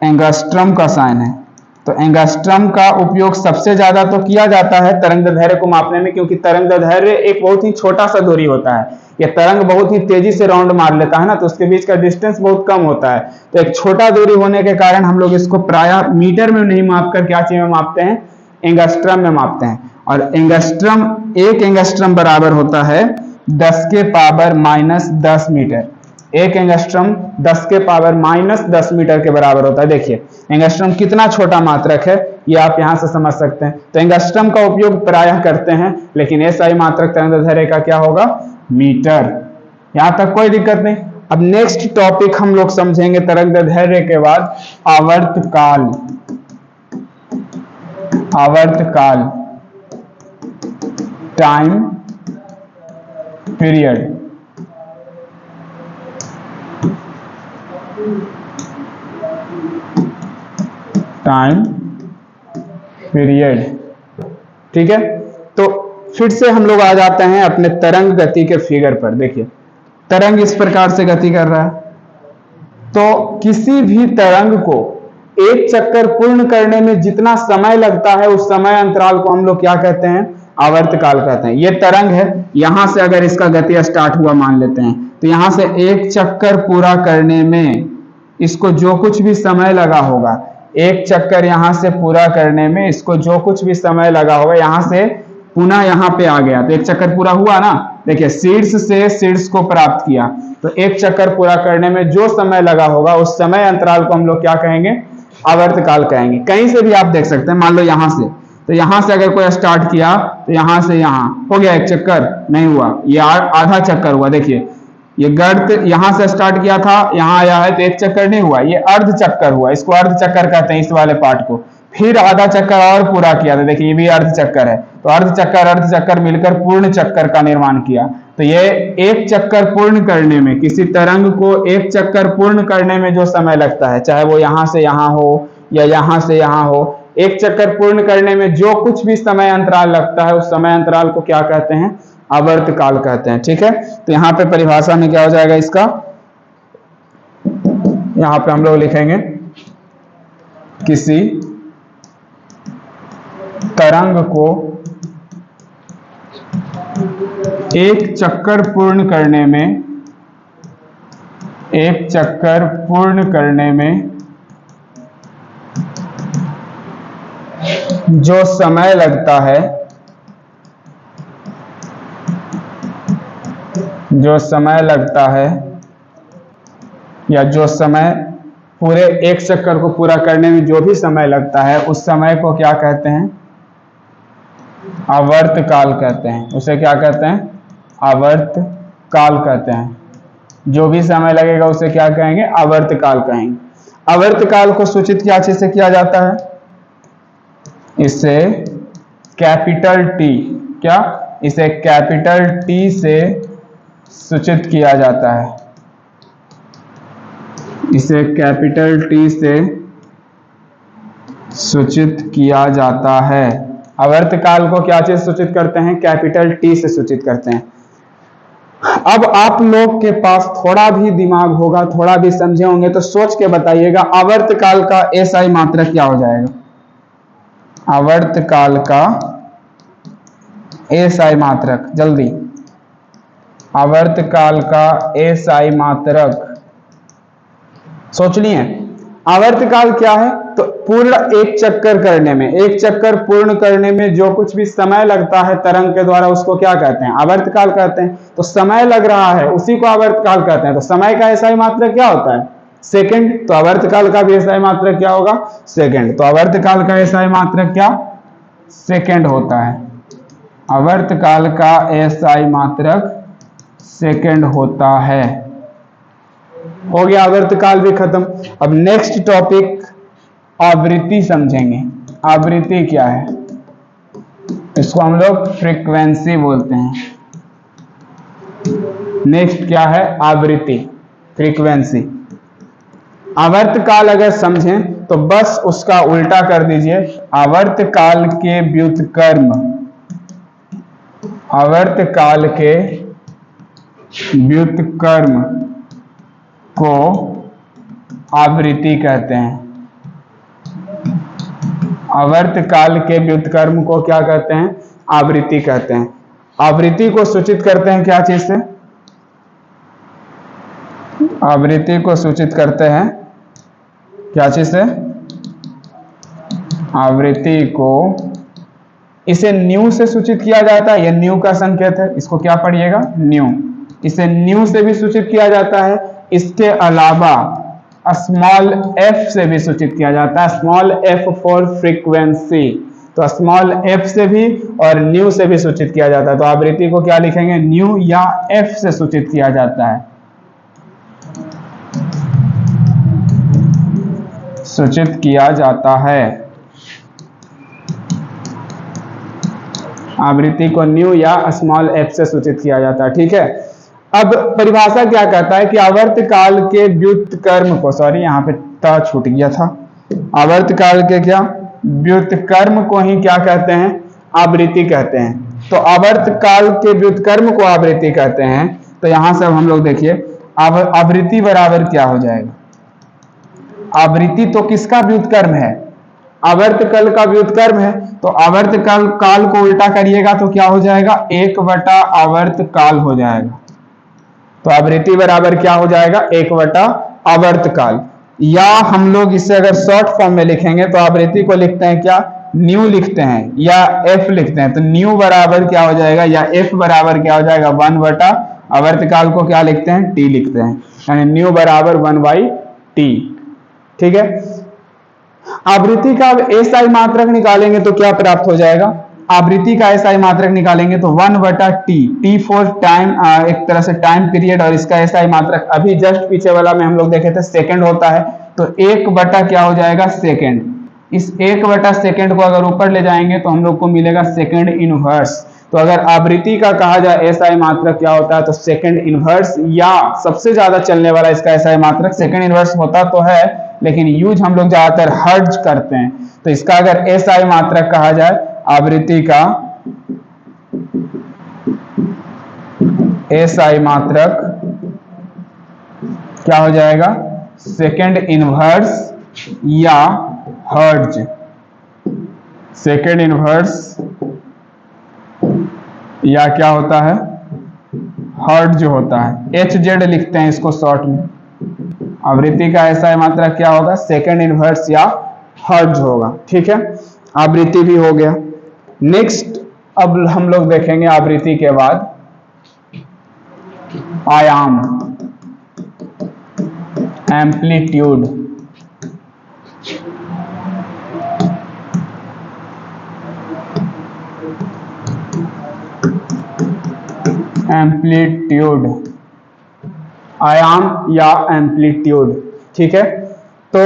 S1: एंगस्ट्रम का साइन है। तो एंगस्ट्रम का उपयोग सबसे ज्यादा तो किया जाता है तरंग दैर्ध्य को मापने में, क्योंकि तरंग दैर्ध्य एक बहुत ही छोटा सा दूरी होता है। ये तरंग बहुत ही तेजी से राउंड मार लेता है ना, तो उसके बीच का डिस्टेंस बहुत कम होता है। तो एक छोटा दूरी होने के कारण हम लोग इसको प्रायः मीटर में नहीं माप कर क्या चीज में मापते हैं, एंगस्ट्रम में मापते हैं। और एंगस्ट्रम, एक एंगस्ट्रम बराबर होता है 10 के पावर -10 मीटर। एक एंगस्ट्रम 10 के पावर -10 मीटर के बराबर होता है। देखिए एंगस्ट्रम कितना छोटा मात्रक है, ये आप यहां से समझ सकते हैं। तो एंगस्ट्रम का उपयोग प्रायः करते हैं, लेकिन एसआई मात्रक तरंग दैर्ध्य का क्या होगा, मीटर। यहां तक कोई दिक्कत नहीं। अब नेक्स्ट टॉपिक हम लोग समझेंगे तरंग दैर्ध्य के बाद, आवर्तकाल। आवर्तकाल, टाइम पीरियड। टाइम पीरियड, ठीक है। तो फिर से हम लोग आ जाते हैं अपने तरंग गति के फिगर पर। देखिए तरंग इस प्रकार से गति कर रहा है, तो किसी भी तरंग को एक चक्कर पूर्ण करने में जितना समय लगता है, उस समय अंतराल को हम लोग क्या कहते हैं, आवर्तकाल कहते हैं। ये तरंग है, यहां से अगर इसका गति स्टार्ट हुआ मान लेते हैं, तो यहां से एक चक्कर पूरा करने में इसको जो कुछ भी समय लगा होगा, एक चक्कर यहां से पूरा करने में इसको जो कुछ भी समय लगा होगा, यहां से पुनः यहां पे आ गया तो एक चक्कर पूरा हुआ ना। देखिए शीर्ष से शीर्ष को प्राप्त किया, तो एक चक्कर पूरा करने में जो समय लगा होगा, उस समय अंतराल को हम लोग क्या कहेंगे, आवर्तकाल कहेंगे। कहीं से भी आप देख सकते हैं, मान लो यहां से, तो यहां से अगर कोई स्टार्ट किया तो यहां से यहां हो गया एक चक्कर, नहीं हुआ, ये आधा चक्कर हुआ। देखिए ये गर्त यहां से स्टार्ट किया था, यहां आया है तो एक चक्कर नहीं हुआ, ये अर्ध चक्कर हुआ, इसको अर्ध चक्कर कहते हैं इस वाले पार्ट को। फिर आधा चक्कर और पूरा किया, तो देखिए ये भी अर्ध चक्कर है। तो अर्ध चक्कर मिलकर पूर्ण चक्कर का निर्माण किया। तो ये एक चक्कर पूर्ण करने में, किसी तरंग को एक चक्कर पूर्ण करने में जो समय लगता है, चाहे वो यहां से यहां हो या यहां से यहां हो, एक चक्कर पूर्ण करने में जो कुछ भी समय अंतराल लगता है, उस समय अंतराल को क्या कहते हैं, आवर्तकाल कहते हैं। ठीक है, तो यहाँ पे परिभाषा में क्या हो जाएगा इसका, यहाँ पे हम लोग लिखेंगे किसी तरंग को एक चक्कर पूर्ण करने में, एक चक्कर पूर्ण करने में जो समय लगता है, जो समय लगता है या जो समय पूरे एक चक्कर को पूरा करने में जो भी समय लगता है, उस समय को क्या कहते हैं, आवर्तकाल कहते हैं। उसे क्या कहते हैं, आवर्तकाल कहते हैं। जो भी समय लगेगा उसे क्या कहेंगे, आवर्तकाल कहेंगे। आवर्तकाल को सूचित क्या चीज से किया जाता है, इसे कैपिटल टी, क्या, इसे कैपिटल टी से सूचित किया जाता है। इसे कैपिटल टी से सूचित किया जाता है। आवर्तकाल को क्या चीज सूचित करते हैं, कैपिटल टी से सूचित करते हैं। अब आप लोग के पास थोड़ा भी दिमाग होगा, थोड़ा भी समझे होंगे, तो सोच के बताइएगा आवर्तकाल का एसआई मात्रक क्या हो जाएगा। आवर्तकाल का एसआई मात्रक, जल्दी आवर्तकाल का एसआई मात्रक। सोच लिए आवर्तकाल क्या है? तो पूर्ण एक चक्कर करने में, एक चक्कर पूर्ण करने में जो कुछ भी समय लगता है तरंग के द्वारा उसको क्या कहते हैं? आवर्तकाल कहते हैं। तो समय लग रहा है उसी को आवर्तकाल कहते हैं। तो समय का एसआई मात्रक क्या होता है? सेकंड। तो आवर्तकाल का भी एसआई मात्रक क्या होगा? सेकंड। तो आवर्तकाल का एसआई मात्रक क्या? सेकंड होता है। आवर्तकाल का एसआई मात्रक सेकंड होता है। हो गया आवर्तकाल भी खत्म। अब नेक्स्ट टॉपिक आवृत्ति समझेंगे। आवृत्ति क्या है? इसको हम लोग फ्रीक्वेंसी बोलते हैं। नेक्स्ट क्या है? आवृत्ति, फ्रीक्वेंसी। आवर्तकाल अगर समझें तो बस उसका उल्टा कर दीजिए। आवर्तकाल के व्युत्क्रम, आवर्तकाल के व्युत्क्रम को आवृत्ति कहते हैं। आवर्तकाल के व्युत्क्रम को क्या कहते हैं? आवृत्ति कहते हैं। आवृत्ति को सूचित करते हैं क्या चीज से? आवृत्ति को सूचित करते हैं क्या चीज से? आवृत्ति को, इसे न्यू से सूचित किया जाता है। यह न्यू का संकेत है, इसको क्या पढ़िएगा? न्यू। इसे न्यू से भी सूचित किया जाता है। इसके अलावा स्मॉल एफ से भी सूचित किया जाता है। Small F for frequency. तो स्मॉल एफ से भी और न्यू से भी सूचित किया जाता है। तो आवृत्ति को क्या लिखेंगे? न्यू या एफ से सूचित किया जाता है, सूचित किया जाता है। आवृत्ति को न्यू या स्मॉल एफ से सूचित किया जाता है। ठीक है। अब परिभाषा क्या कहता है कि आवर्तकाल के व्युत्क्रम को, सॉरी यहाँ पे ता छूट गया था, आवर्तकाल के क्या? व्युत्क्रम को ही क्या कहते हैं? आवृत्ति कहते हैं। तो आवर्तकाल के व्युत्क्रम को आवृत्ति कहते हैं। तो यहां से हम लोग देखिए आवृत्ति बराबर क्या हो जाएगा? आवृत्ति तो किसका व्युत्क्रम है? आवर्तकाल का व्युत्क्रम है। तो आवर्तकाल काल को उल्टा करिएगा तो क्या हो जाएगा? 1 आवर्तकाल हो जाएगा। तो आवृत्ति बराबर क्या हो जाएगा? 1 आवर्तकाल। या हम लोग इसे अगर शॉर्ट फॉर्म में लिखेंगे तो आवृत्ति को लिखते हैं क्या? न्यू लिखते हैं या एफ लिखते हैं। तो न्यू बराबर क्या हो जाएगा या एफ बराबर क्या हो जाएगा? 1 आवर्तकाल को क्या लिखते हैं? टी लिखते हैं। यानी न्यू बराबर 1/t। ठीक है। आवृत्ति का एसआई मात्रक निकालेंगे तो क्या प्राप्त हो जाएगा? आवृत्ति का एसआई मात्रक निकालेंगे तो 1/t, टी फॉर टाइम, एक तरह से टाइम पीरियड, और इसका एसआई मात्रक अभी जस्ट पीछे वाला में हम लोग देखे थे सेकंड होता है। तो 1 क्या हो जाएगा? सेकंड। इस 1 सेकंड को अगर ऊपर ले जाएंगे तो हम लोग को मिलेगा सेकंड इनवर्स। तो अगर आवृत्ति का कहा जाए एसआई मात्रक क्या होता है तो सेकंड इनवर्स, या सबसे ज्यादा चलने वाला इसका एसआई मात्रक सेकंड इनवर्स होता तो है, लेकिन यूज हम लोग ज्यादातर हर्ट्ज करते हैं। तो इसका अगर एसआई मात्रक कहा जाए आवृत्ति का एसआई मात्रक क्या हो जाएगा? सेकंड इनवर्स या हर्ट्ज। सेकंड इनवर्स या क्या होता है? हर्ट्ज होता है। HZ लिखते हैं इसको शॉर्ट में। आवृत्ति का एसआई मात्रक क्या होगा? सेकंड इनवर्स या हर्ट्ज होगा। ठीक है। आवृत्ति भी हो गया। नेक्स्ट अब हम लोग देखेंगे आवृत्ति के बाद आयाम, एम्पलीट्यूड। एम्पलीट्यूड, आयाम या एम्पलीट्यूड। ठीक है। तो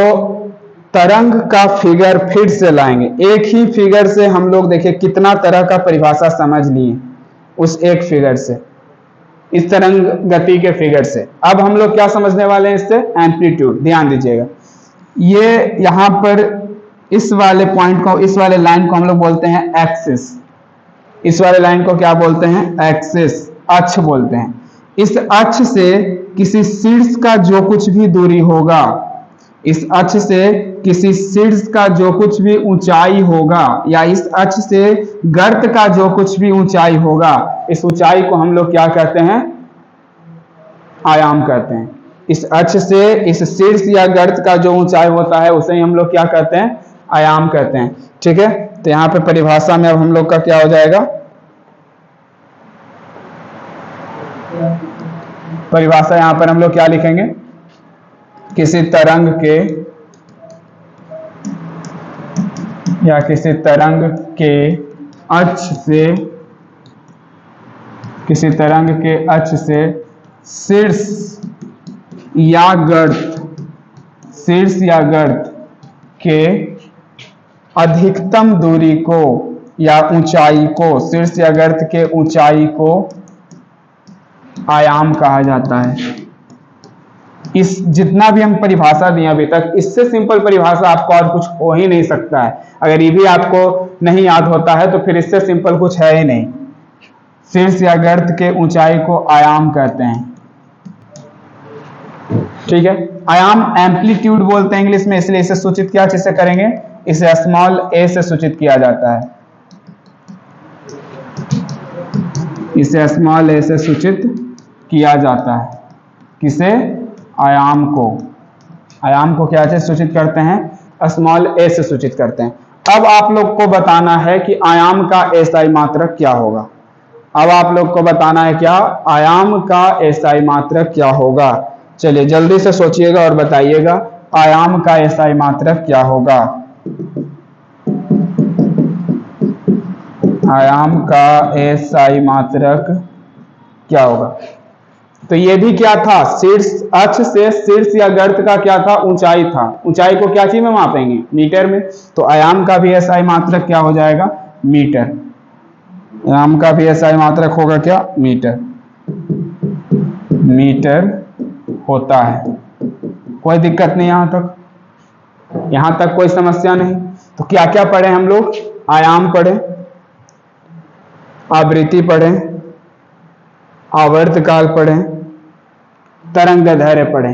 S1: तरंग का फिगर फिर से लाएंगे। एक ही फिगर से हम लोग देखिए कितना तरह का परिभाषा समझ लिए उस एक फिगर से, इस तरंग गति के फिगर से। अब हम लोग क्या समझने वाले हैं इससे? एम्पलीट्यूड। ध्यान दीजिएगा, ये यहां पर इस वाले पॉइंट को, इस वाले लाइन को हम लोग बोलते हैं एक्सिस। इस वाले लाइन को क्या बोलते हैं? एक्सिस, अक्ष बोलते हैं। इस अक्ष से किसी शीर्ष का जो कुछ भी दूरी होगा, इस अक्ष से किसी शीर्ष का जो कुछ भी ऊंचाई होगा, या इस अक्ष से गर्त का जो कुछ भी ऊंचाई होगा, इस ऊंचाई को हम लोग क्या कहते हैं? आयाम कहते हैं। इस अक्ष से इस शीर्ष या गर्त का जो ऊंचाई होता है उसे हम लोग क्या कहते हैं, आयाम कहते हैं। ठीक है, तो यहाँ पे परिभाषा में अब हम लोग का क्या हो जाएगा, परिभाषा यहाँ पर हम लोग क्या लिखेंगे, किसी तरंग के या किसी तरंग के अक्ष से, किसी तरंग के अक्ष से शीर्ष या गर्त, शीर्ष या गर्त के अधिकतम दूरी को या ऊंचाई को, शीर्ष या गर्त के ऊंचाई को आयाम कहा जाता है। इस जितना भी हम परिभाषा दिए अभी तक, इससे सिंपल परिभाषा आपको और कुछ हो ही नहीं सकता है। अगर ये भी आपको नहीं याद होता है तो फिर इससे सिंपल कुछ है ही नहीं। शीर्ष या गर्त के ऊंचाई को आयाम कहते हैं। ठीक है, आयाम एम्पलीट्यूड बोलते हैं इंग्लिश में, इसलिए इसे सूचित क्या चीज से करेंगे, इसे स्मॉल ए से सूचित किया जाता है। इसे स्मॉल ए से सूचित किया जाता है। किसे, आयाम को। आयाम को क्या से सूचित करते हैं, स्मॉल ए से सूचित करते हैं। अब आप लोग को बताना है कि आयाम का एसआई मात्रक क्या होगा। अब आप लोग को बताना है क्या, आयाम का एसआई मात्रक क्या होगा। चलिए जल्दी से सोचिएगा और बताइएगा आयाम का एसआई मात्रक क्या होगा। आयाम का एसआई मात्रक क्या होगा। तो ये भी क्या था, शीर्ष अक्ष से शीर्ष या गर्त का क्या था, ऊंचाई था। ऊंचाई को क्या चीज में मापेंगे, मीटर में। तो आयाम का भी एसआई मात्रक क्या हो जाएगा, मीटर। आयाम का भी एसआई मात्रक होगा क्या, मीटर। मीटर होता है, कोई दिक्कत नहीं यहां तक, यहां तक कोई समस्या नहीं। तो क्या क्या पढ़े हम लोग, आयाम पढ़े, आवृत्ति पढ़े, आवर्तकाल पढ़े, तरंगदैर्घ्य पढ़े।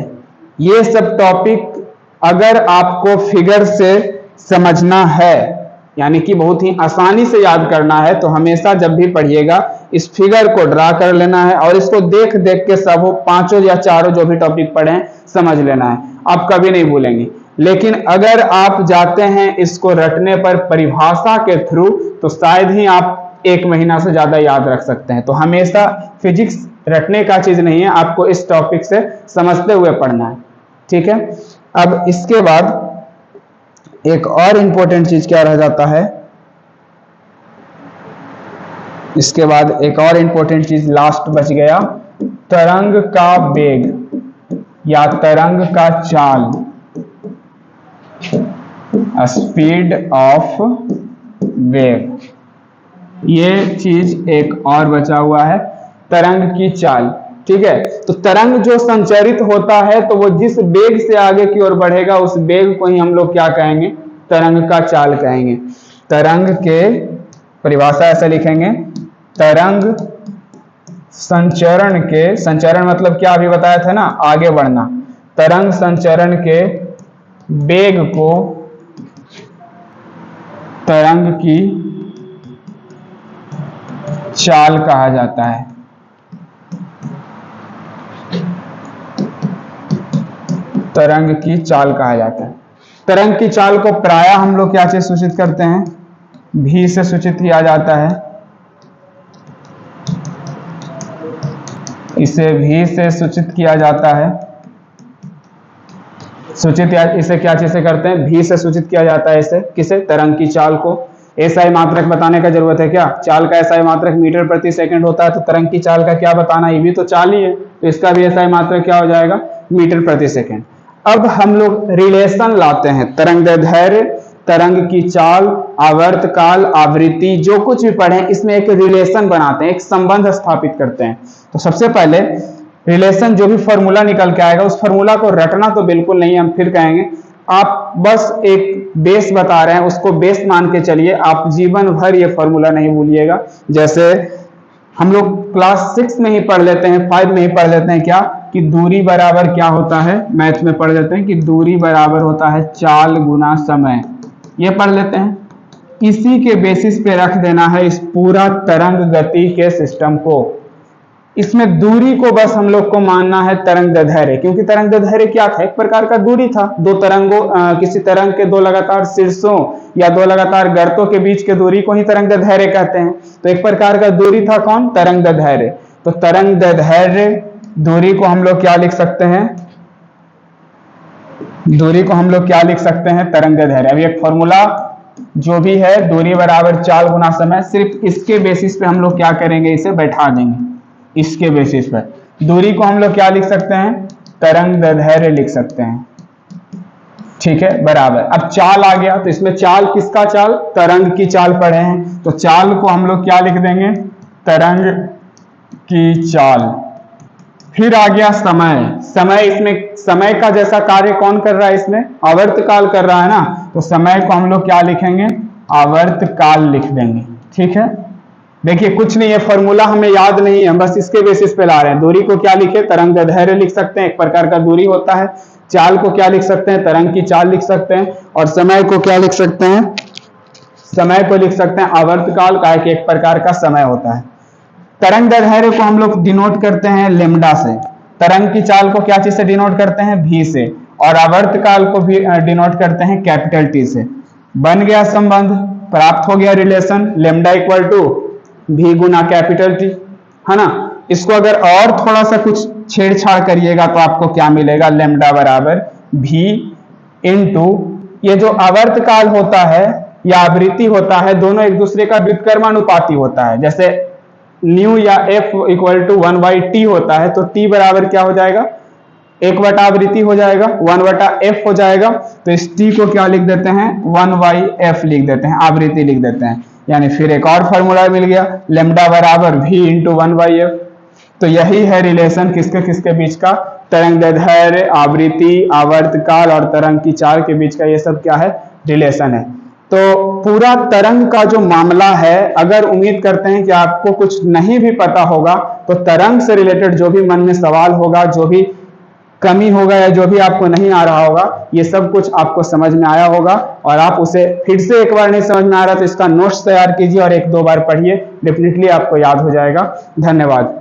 S1: ये सब टॉपिक अगर आपको फिगर से समझना है, यानी कि बहुत ही आसानी से याद करना है, तो हमेशा जब भी पढ़िएगा इस फिगर को ड्रा कर लेना है और इसको देख देख के सब पांचों या चारों जो भी टॉपिक पढ़े समझ लेना है, आप कभी नहीं भूलेंगे। लेकिन अगर आप जाते हैं इसको रटने पर परिभाषा के थ्रू, तो शायद ही आप 1 महीना से ज्यादा याद रख सकते हैं। तो हमेशा फिजिक्स रटने का चीज नहीं है, आपको इस टॉपिक से समझते हुए पढ़ना है। ठीक है, अब इसके बाद एक और इंपॉर्टेंट चीज क्या रह जाता है, इसके बाद एक और इंपॉर्टेंट चीज लास्ट बच गया, तरंग का वेग या तरंग का चाल, स्पीड ऑफ वेव। ये चीज एक और बचा हुआ है, तरंग की चाल। ठीक है, तो तरंग जो संचरित होता है तो वो जिस वेग से आगे की ओर बढ़ेगा उस वेग को ही हम लोग क्या कहेंगे, तरंग का चाल कहेंगे। तरंग के परिभाषा ऐसे लिखेंगे, तरंग संचरण के, संचरण मतलब क्या अभी बताया था ना, आगे बढ़ना। तरंग संचरण के वेग को तरंग की चाल कहा जाता है। तरंग की चाल कहा जाता है। तरंग की चाल को प्रायः हम लोग क्या से सूचित करते हैं, भी से सूचित किया जाता है। इसे भी से सूचित किया जाता है। सूचित इसे क्या चीज से करते हैं, भी से सूचित किया जाता है। इसे किसे, तरंग की चाल को। एसआई मात्रक बताने का जरूरत है क्या, चाल का एसआई मात्रक मीटर प्रति सेकंड होता है, तो तरंग की चाल का क्या बताना, ये भी तो चाल ही है, तो इसका भी एसआई मात्रक क्या हो जाएगा, मीटर प्रति सेकंड। अब हम लोग रिलेशन लाते हैं, तरंगदैर्घ्य, तरंग की चाल, आवर्तकाल, आवृत्ति, जो कुछ भी पढ़े इसमें एक रिलेशन बनाते हैं, एक संबंध स्थापित करते हैं। तो सबसे पहले रिलेशन जो भी फॉर्मूला निकल के आएगा उस फॉर्मूला को रटना तो बिल्कुल नहीं, हम फिर कहेंगे, आप बस एक बेस बता रहे हैं उसको बेस मान के चलिए, आप जीवन भर ये फॉर्मूला नहीं भूलिएगा। जैसे हम लोग क्लास 6 में ही पढ़ लेते हैं, 5 में ही पढ़ लेते हैं क्या, कि दूरी बराबर क्या होता है, मैथ में पढ़ लेते हैं कि दूरी बराबर होता है चाल गुना समय, ये पढ़ लेते हैं। इसी के बेसिस पे रख देना है इस पूरा तरंग गति के सिस्टम को। इसमें दूरी को बस हम लोग को मानना है तरंग दैर्ध्य, क्योंकि तरंग दैर्ध्य क्या था, एक प्रकार का दूरी था। दो तरंगों किसी तरंग के दो लगातार शीर्षों या दो लगातार गर्तों के बीच के दूरी को ही तरंग दैर्ध्य कहते हैं। तो एक प्रकार का दूरी था कौन, तरंग दैर्ध्य। तो तरंग दैर्ध्य दूरी को हम लोग क्या लिख सकते हैं, दूरी को हम लोग क्या लिख सकते हैं, तरंग दैर्ध्य। अभी एक फॉर्मूला जो भी है, दूरी बराबर चाल गुना समय, सिर्फ इसके बेसिस पे हम लोग क्या करेंगे, इसे बैठा देंगे। इसके बेसिस पर दूरी को हम लोग क्या लिख सकते हैं, तरंग दैर्ध्य लिख सकते हैं। ठीक है, बराबर। अब चाल आ गया, तो इसमें चाल किसका चाल, तरंग की चाल पढ़े हैं, तो चाल को हम लोग क्या लिख देंगे, तरंग की चाल। फिर आ गया समय। समय, इसमें समय का जैसा कार्य कौन कर रहा है, इसमें आवर्तकाल कर रहा है ना, तो समय को हम लोग क्या लिखेंगे, आवर्तकाल लिख देंगे। ठीक है, देखिए कुछ नहीं है, फॉर्मूला हमें याद नहीं है, हम बस इसके बेसिस पे ला रहे हैं। दूरी को क्या लिखे, तरंग दैर्ध्य लिख सकते हैं, एक प्रकार का दूरी होता है। चाल को क्या लिख सकते हैं, तरंग की चाल लिख सकते हैं। और समय को क्या लिख सकते हैं, समय को लिख सकते हैं आवर्तकाल, का एक प्रकार का समय होता है। तरंग दैर्ध्य को हम लोग डिनोट करते हैं लेमडा से, तरंग की चाल को क्या चीज से डिनोट करते हैं, भी से, और आवर्तकाल को भी डिनोट करते हैं कैपिटल टी से। बन गया संबंध, प्राप्त हो गया रिलेशन, लेमडा इक्वल टू भी गुना कैपिटल टी, है ना। इसको अगर और थोड़ा सा कुछ छेड़छाड़ करिएगा तो आपको क्या मिलेगा, लेमडा बराबर भी इनटू, ये जो आवर्तकाल होता है या आवृत्ति होता है, दोनों एक दूसरे का व्युत्क्रमानुपाती होता है। जैसे न्यू या एफ इक्वल टू 1/t होता है, तो t बराबर क्या हो जाएगा, 1/आवृत्ति हो जाएगा, 1/f हो जाएगा। तो इस t को क्या लिख देते हैं, 1/f लिख देते हैं, आवृत्ति लिख देते हैं। यानी फिर एक और फॉर्मूला मिल गया, लेमडा बराबर v इंटू 1/f। तो यही है रिलेशन किसके किसके बीच का, तरंग दैर्ध्य, आवृत्ति, आवर्तकाल और तरंग की चाल के बीच का, ये सब क्या है, रिलेशन है। तो पूरा तरंग का जो मामला है, अगर उम्मीद करते हैं कि आपको कुछ नहीं भी पता होगा, तो तरंग से रिलेटेड जो भी मन में सवाल होगा, जो भी कमी होगा या जो भी आपको नहीं आ रहा होगा, ये सब कुछ आपको समझ में आया होगा। और आप उसे फिर से एक बार नहीं समझ में आ रहा तो इसका नोट्स तैयार कीजिए और 1-2 बार पढ़िए, डेफिनेटली आपको याद हो जाएगा। धन्यवाद।